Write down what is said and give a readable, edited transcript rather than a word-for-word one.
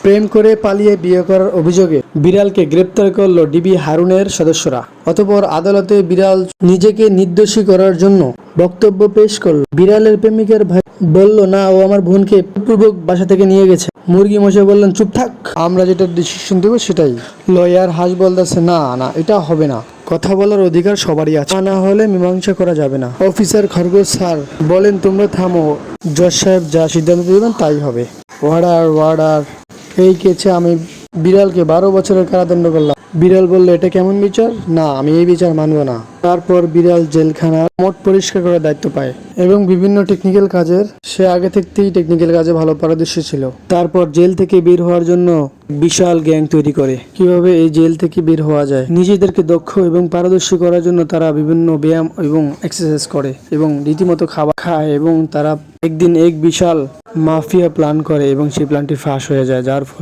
প্রেম করে পালিয়ে বিয়ে করার অভিযোগে বিড়ালকে গ্রেপ্তার করলো ডিবি হারুনের সদস্যরা। অতঃপর আদালতে বিড়াল নিজেকে নির্দোষী করার জন্য বক্তব্য পেশ করলো। বিড়ালের প্রেমিকের ভাই বলল, না, ও আমার বোনকে পূর্বক বাসা থেকে নিয়ে গেছে। মুরগি মশাই বললেন, চুপ থাক, আমরা যেটা ডিসিশন দেবো সেটাই। লয়ার হাঁস বলতেছে, না না, এটা হবে না, কথা বলার অধিকার সবারই আছে, না হলে মীমাংসা করা যাবে না। অফিসার খরগোশ স্যার বলেন, তোমরা থামো, জজ সাহেব যা সিদ্ধান্ত দেবেন তাই হবে। ওয়ার্ডার ওয়ার্ডার, এই কেছে আমি বিড়ালকে 12 বছরের কারাদণ্ড করলাম। বিড়াল বলল, এটা কেমন বিচার? না, আমি এই বিচার মানব না। তারপর বিড়াল জেলখানা মোট পরিষ্কার করার দায়িত্ব পায় এবং বিভিন্ন টেকনিক্যাল কাজের সে আগে থেকেই টেকনিক্যাল কাজে ভালো পারদর্শী ছিল। তারপর জেল থেকে বের হওয়ার জন্য বিশাল গ্যাং তৈরি করে। কিভাবে এই জেল থেকে বের হওয়া যায়, নিজেদেরকে দক্ষ এবং পারদর্শী করার জন্য তারা বিভিন্ন ব্যায়াম এবং এক্সারসাইজ করে এবং রীতিমতো খাবার খায় এবং তারা একদিন এক বিশাল মাফিয়া প্ল্যান করে এবং সেই প্ল্যানটি ফাঁস হয়ে যায়, যার ফলে